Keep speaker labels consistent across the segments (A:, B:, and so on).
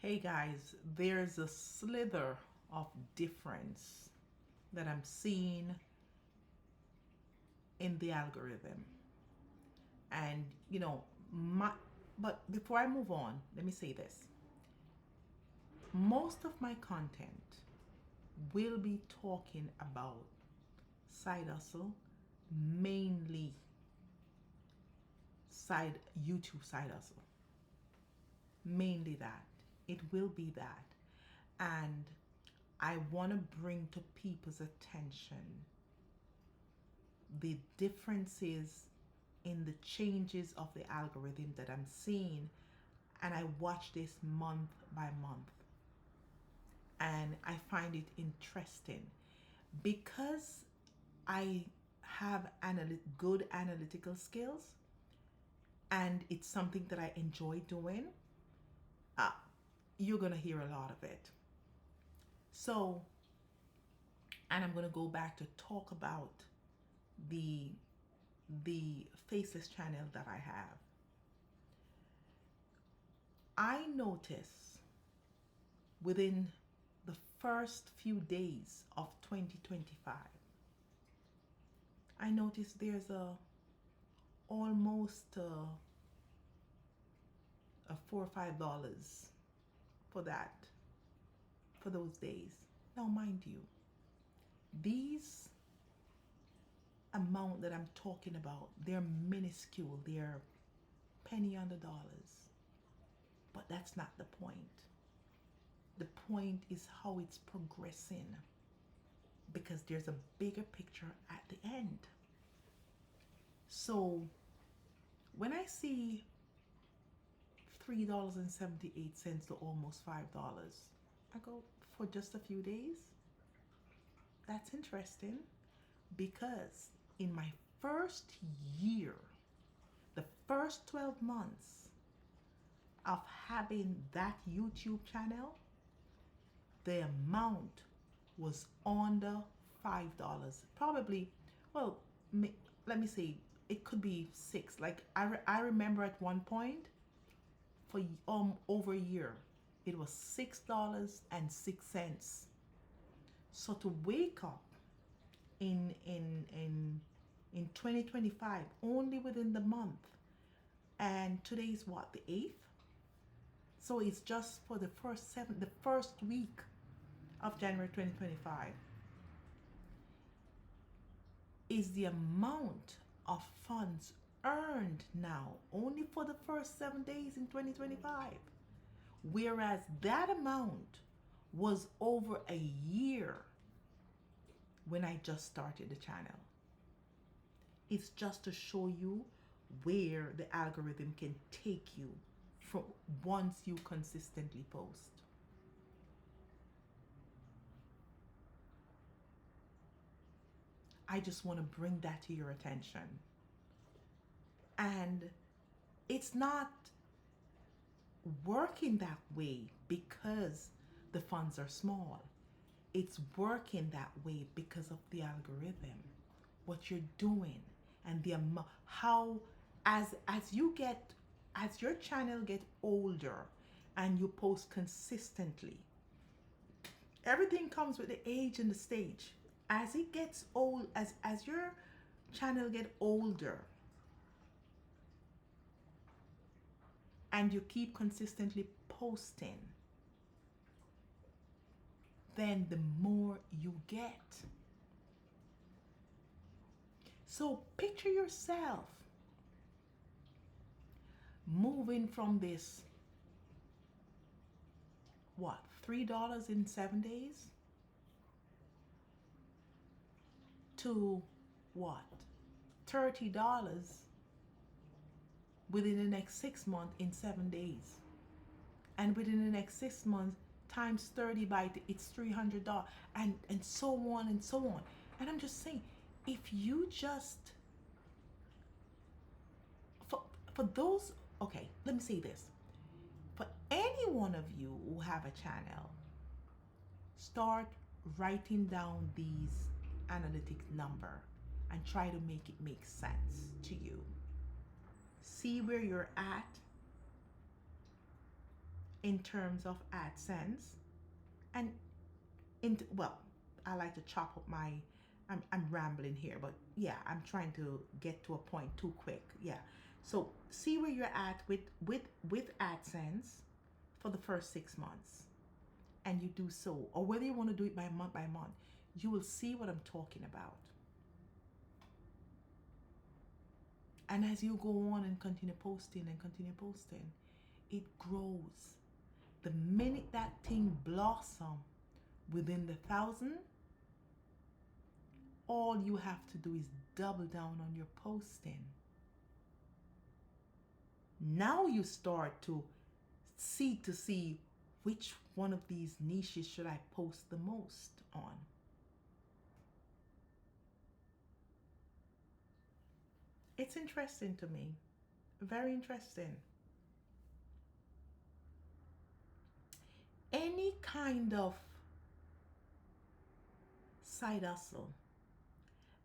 A: Hey guys, there's a slither of difference that I'm seeing in the algorithm. And but before I move on, let me say this. Most of my content will be talking about side hustle, mainly side YouTube side hustle. Mainly that. It will be that. And I want to bring to people's attention the differences in the changes of the algorithm that I'm seeing. And I watch this month by month. And I find it interesting because I have good analytical skills and it's something that I enjoy doing. Uh, you're going to hear a lot of it. So, and I'm going to go back to talk about the faceless channel that I have. I notice within the first few days of 2025, I notice there's almost a $4 or $5 for those days. Now, mind you, these amount that I'm talking about, they're minuscule. They're penny on the dollars. But that's not the point. The point is how it's progressing, because there's a bigger picture at the end. So when I see $3.78 to almost $5, I go, for just a few days? That's interesting, because in my first year, the first 12 months of having that YouTube channel, the amount was under $5. Probably, well, let me say, it could be six. Like I remember at one point for over a year, it was $6.06. So to wake up in 2025, only within the month, and today's what, the 8th? So it's just for the first week of January 2025, is the amount of funds earned now only for the first 7 days in 2025, whereas that amount was over a year when I just started the channel. It's just to show you where the algorithm can take you from once you consistently post. I just want to bring that to your attention. And it's not working that way because the funds are small. It's working that way because of the algorithm, what you're doing, and the amount, how as your channel get older and you post consistently. Everything comes with the age and the stage. As it gets old, as your channel get older and you keep consistently posting, then the more you get. So picture yourself moving from this, what, $3 in 7 days to what, $30 within the next 6 months in 7 days. And within the next 6 months times 30 it's $300, and so on and so on. And I'm just saying, if you just, for those, okay, let me say this. For any one of you who have a channel, start writing down these analytics number and try to make it make sense to you. See where you're at in terms of AdSense. And well, I like to chop up my, I'm rambling here, but yeah, I'm trying to get to a point too quick. Yeah. So see where you're at with AdSense for the first 6 months, and you do so, or whether you want to do it by month, you will see what I'm talking about. And as you go on and continue posting, it grows. The minute that thing blossom within the 1,000, all you have to do is double down on your posting. Now you start to see which one of these niches should I post the most on. It's interesting to me. Very interesting. Any kind of side hustle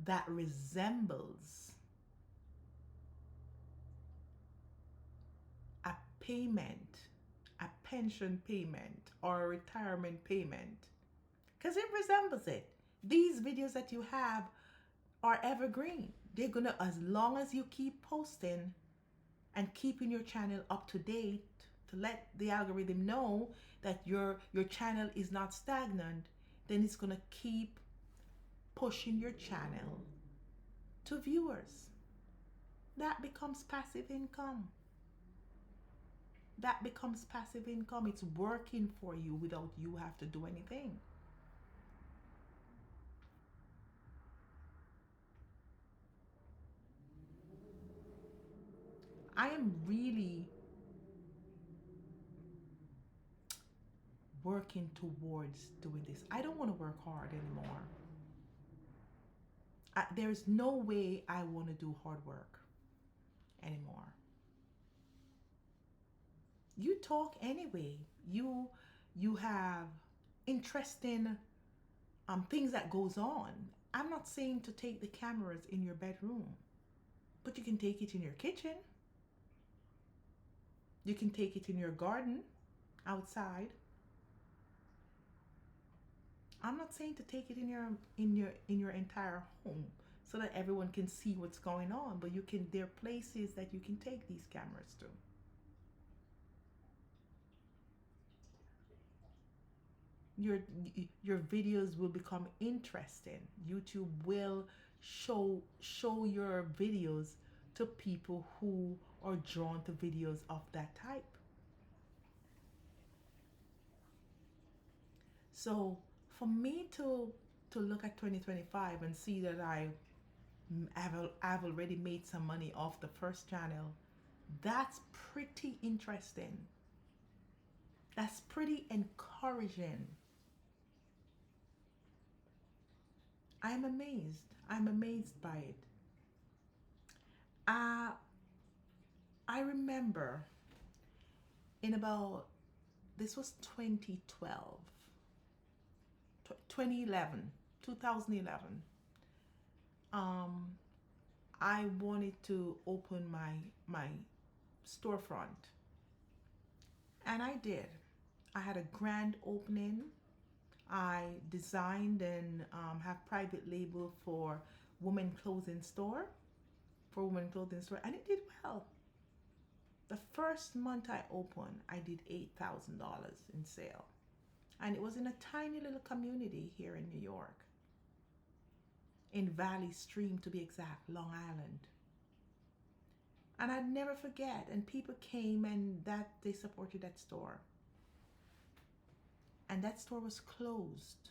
A: that resembles a payment, a pension payment, or a retirement payment, because it resembles it. These videos that you have are evergreen. They're gonna, as long as you keep posting and keeping your channel up to date to let the algorithm know that your channel is not stagnant, then it's gonna keep pushing your channel to viewers. That becomes passive income. That becomes passive income. It's working for you without you have to do anything. I am really working towards doing this. I don't want to work hard anymore. There's no way I want to do hard work anymore. You talk anyway. You have interesting things that goes on. I'm not saying to take the cameras in your bedroom, but you can take it in your kitchen. You can take it in your garden, outside. I'm not saying to take it in your entire home so that everyone can see what's going on, but there are places that you can take these cameras to. Your videos will become interesting. YouTube will show your videos to people who are drawn to videos of that type. So for me to look at 2025 and see that I've already made some money off the first channel, that's pretty interesting. That's pretty encouraging. I'm amazed. I'm amazed by it. I remember in about, this was 2012, 2011, 2011. I wanted to open my storefront, and I did. I had a grand opening. I designed and have private label for women clothing store, and it did well. The first month I opened, I did $8,000 in sale, and it was in a tiny little community here in New York, in Valley Stream to be exact, Long Island. And I'd never forget, and people came and they supported that store. And that store was closed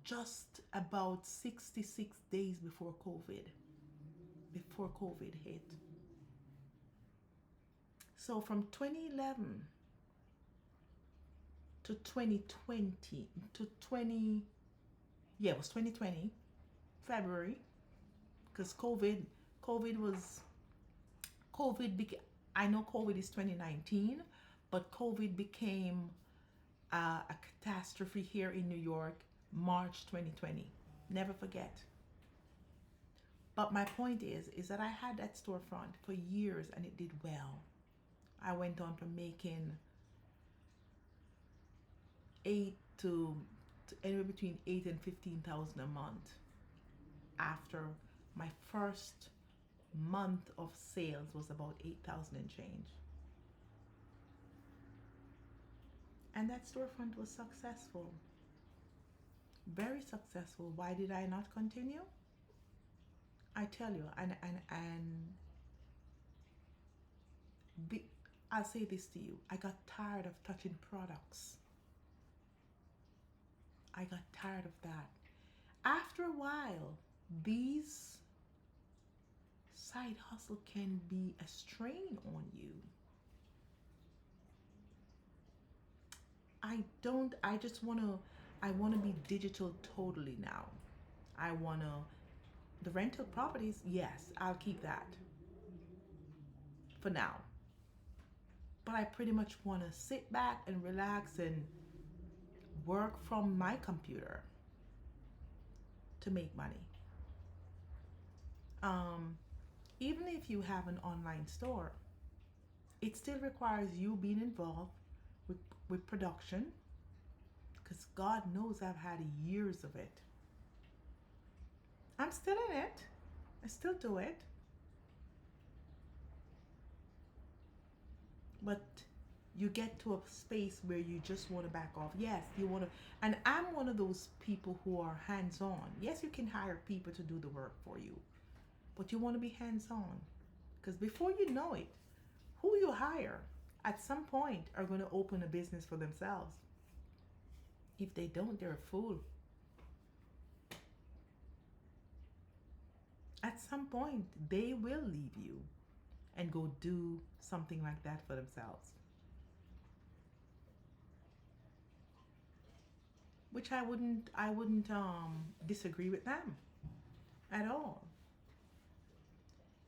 A: just about 66 days before COVID hit. So from 2011 to 2020 to it was 2020 February, because I know COVID is 2019, but COVID became a catastrophe here in New York March 2020. Never forget. But my point is that I had that storefront for years and it did well. I went on from making 8 to anywhere between 8 and 15,000 a month after my first month of sales was about 8,000 and change. And that storefront was successful, very successful. Why did I not continue? I tell you, and the, I'll say this to you. I got tired of touching products. I got tired of that. After a while, these side hustle can be a strain on you. I want to be digital totally now. I want to, the rental properties, yes, I'll keep that for now. But I pretty much want to sit back and relax and work from my computer to make money. Even if you have an online store, it still requires you being involved with production, because God knows I've had years of it. I'm still in it. I still do it. But you get to a space where you just want to back off. Yes, you want to, and I'm one of those people who are hands-on. Yes, you can hire people to do the work for you, but you want to be hands-on, because before you know it, who you hire at some point are going to open a business for themselves. If they don't, they're a fool. At some point, they will leave you and go do something like that for themselves. Which I wouldn't disagree with them at all.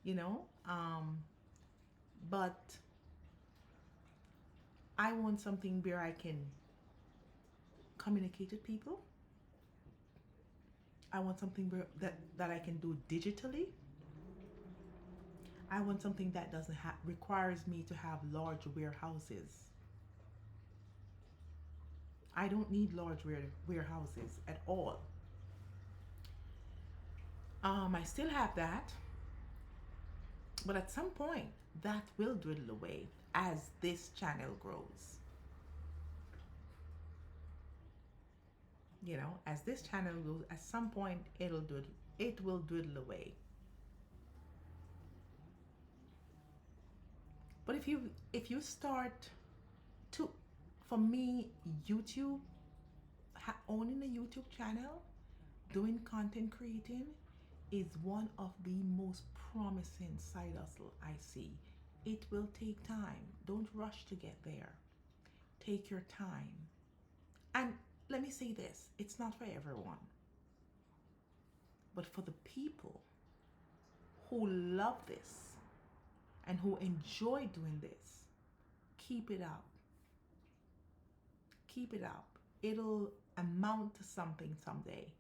A: You know, but I want something where I can communicate with people. I want something that I can do digitally. I want something that doesn't requires me to have large warehouses. I don't need large warehouses at all. I still have that, but at some point that will dwindle away as this channel grows. You know, as this channel grows, at some point it will dwindle away. But if you start to, for me, YouTube, owning a YouTube channel, doing content creating is one of the most promising side hustle I see. It will take time. Don't rush to get there. Take your time. And let me say this, it's not for everyone. But for the people who love this and who enjoy doing this, keep it up. Keep it up. It'll amount to something someday.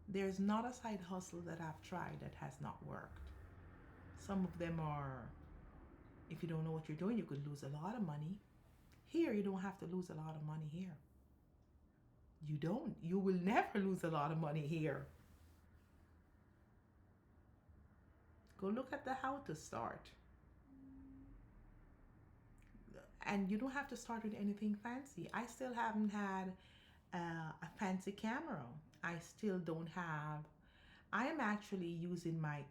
A: There's not a side hustle that I've tried that has not worked. Some of them are, if you don't know what you're doing, you could lose a lot of money. Here, you don't have to lose a lot of money here. You don't. You will never lose a lot of money here. Go look at the how to start. And you don't have to start with anything fancy. I still haven't had a fancy camera. I still don't have. I am actually using my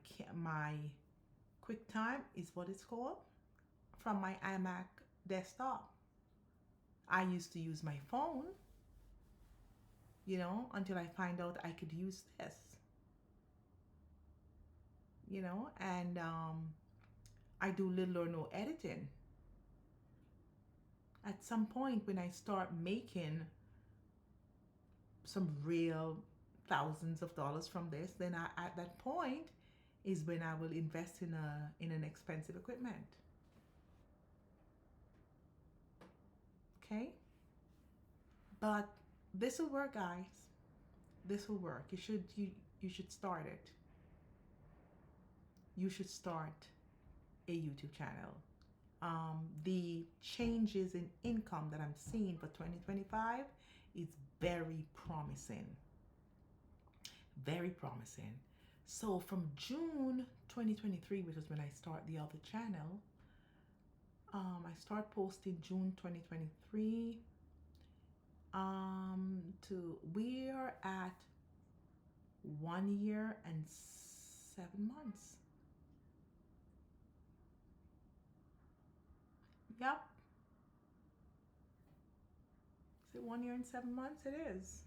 A: QuickTime is what it's called, from my iMac desktop. I used to use my phone, you know, until I find out I could use this, you know, and I do little or no editing. At some point when I start making some real thousands of dollars from this, then at that point is when I will invest in an expensive equipment. Okay? But this will work, guys. This will work. You should start it. You should start a YouTube channel. the changes in income that I'm seeing for 2025 is very promising. Very promising. So from June 2023, which is when I start the other channel, I start posting June 2023 to we're at 1 year and 7 months. Yep. Is it 1 year and 7 months? It is.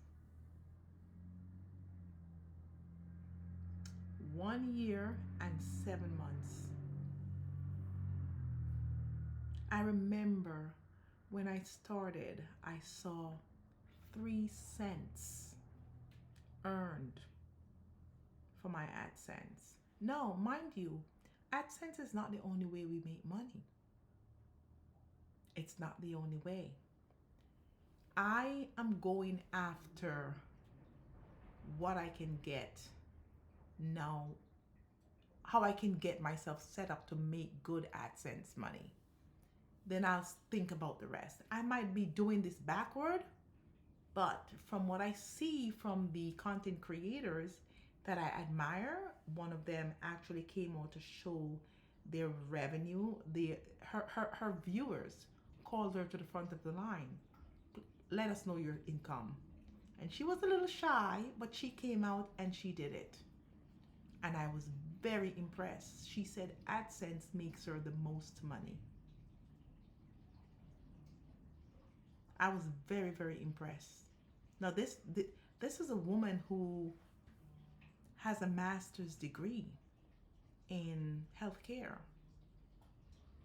A: 1 year and 7 months. I remember when I started, I saw 3 cents earned for my AdSense. No, mind you, AdSense is not the only way we make money. It's not the only way. I am going after what I can get now, how I can get myself set up to make good AdSense money. Then I'll think about the rest. I might be doing this backward, but from what I see from the content creators that I admire, one of them actually came out to show their revenue. Her viewers called her to the front of the line. Let us know your income. And she was a little shy, but she came out and she did it. And I was very impressed. She said AdSense makes her the most money. I was very, very impressed. Now this is a woman who has a master's degree in healthcare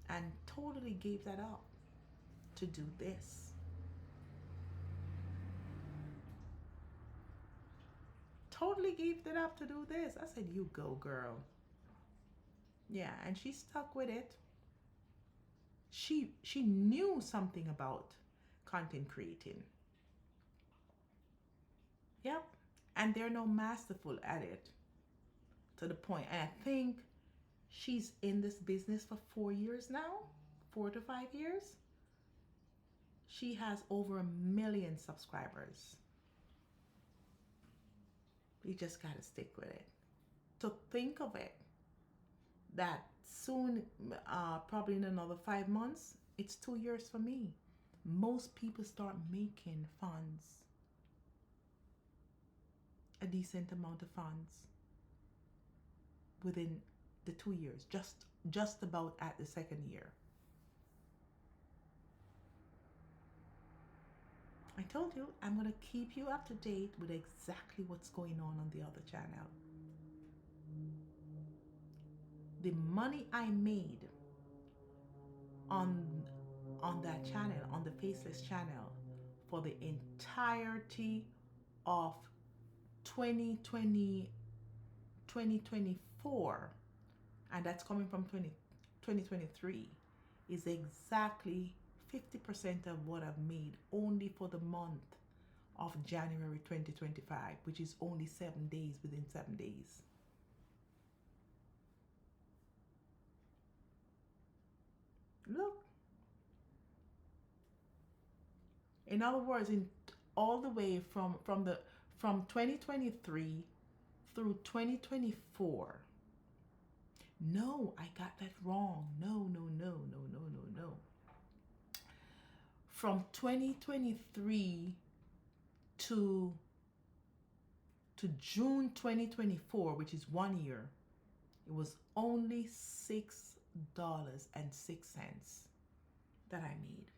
A: and totally gave that up to do this. Totally gave it up to do this. I said, you go, girl. Yeah, and she stuck with it. She knew something about content creating. Yep. And they're no masterful at it to the point. And I think she's in this business for 4 years now, 4 to 5 years. She has over 1 million subscribers. You just got to stick with it. So think of it that soon, probably in another 5 months, it's 2 years for me. Most people start making funds, a decent amount of funds within the 2 years, just about at the second year. I told you I'm going to keep you up to date with exactly what's going on the other channel. The money I made on that channel, on the Faceless channel, for the entirety of 2024, and that's coming from 2023, is exactly 50% of what I've made only for the month of January 2025, which is only 7 days within 7 days. Look. In other words, in all the way from 2023 through 2024. No, I got that wrong. No. From 2023 to June 2024, which is 1 year, it was only $6.06 that I made.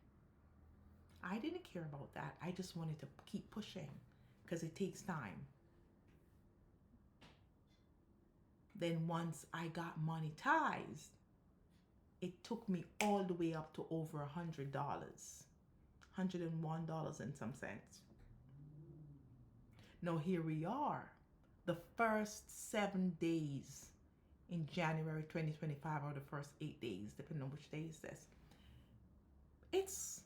A: I didn't care about that. I just wanted to keep pushing because it takes time. Then once I got monetized, it took me all the way up to over $100, $101 and some cents. Now here we are, the first 7 days in January 2025, or the first 8 days, depending on which day is this. It's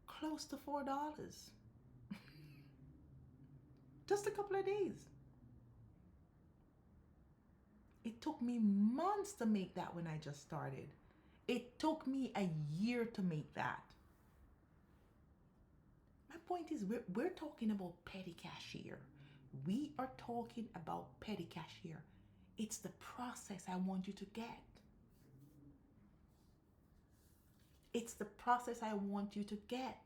A: close to $4. Just a couple of days. It took me months to make that when I just started. It took me a year to make that. My point is, we're talking about petty cash here. We are talking about petty cash here. It's the process I want you to get. It's the process I want you to get.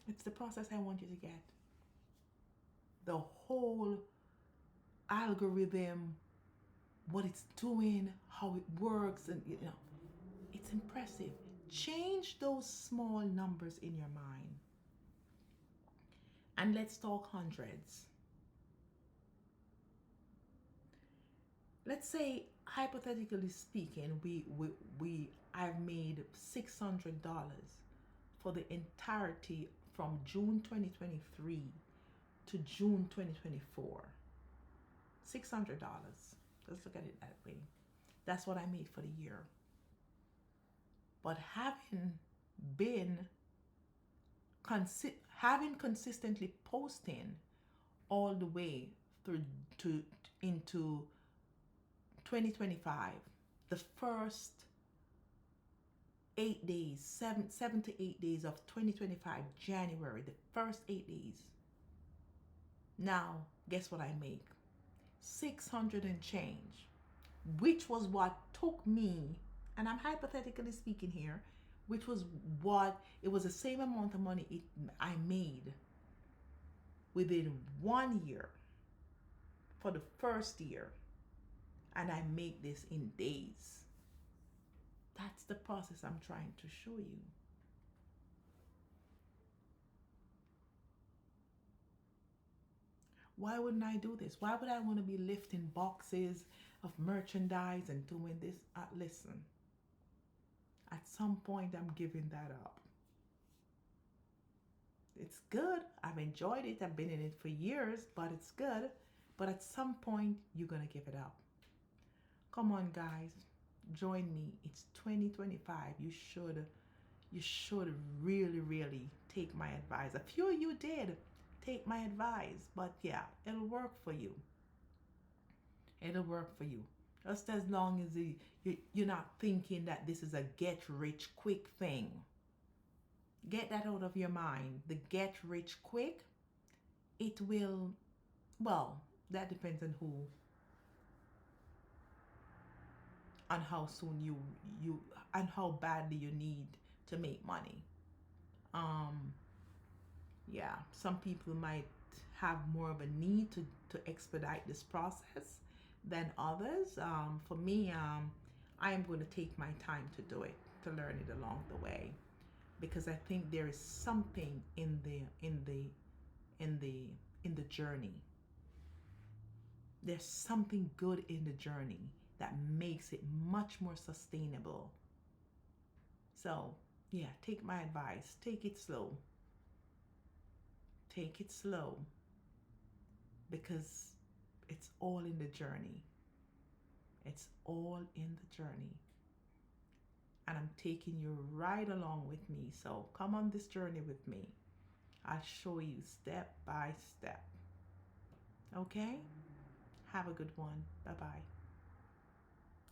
A: It's the process I want you to get. The whole algorithm, what it's doing, how it works, and it's impressive. Change those small numbers in your mind. And let's talk hundreds. Let's say, hypothetically speaking, I've made $600 for the entirety from June 2023 to June 2024. $600. Let's look at it that way. That's what I made for the year. But having consistently posting all the way through into 2025, the first 8 days, seven to 8 days of 2025, January, the first 8 days. Now, guess what I make? 600 and change, which was what took me, and I'm hypothetically speaking here, which was what, it was the same amount of money I made within 1 year for the first year. And I make this in days. That's the process I'm trying to show you. Why wouldn't I do this? Why would I want to be lifting boxes of merchandise and doing this? Listen, at some point I'm giving that up. It's good. I've enjoyed it. I've been in it for years, but it's good. But at some point, you're going to give it up. Come on, guys. Join me. It's 2025. You should really, really take my advice. A few of you did take my advice, but yeah, it'll work for you. It'll work for you. Just as long as you're not thinking that this is a get rich quick thing. Get that out of your mind. The get rich quick, it will, well, that depends on who, on how soon you and how badly you need to make money. Yeah, some people might have more of a need to expedite this process than others. For me, I am going to take my time to do it, to learn it along the way, because I think there is something in the journey. There's something good in the journey that makes it much more sustainable. So, yeah, take my advice. Take it slow. Take it slow, because it's all in the journey. It's all in the journey. And I'm taking you right along with me. So come on this journey with me. I'll show you step by step. Okay? Have a good one. Bye-bye.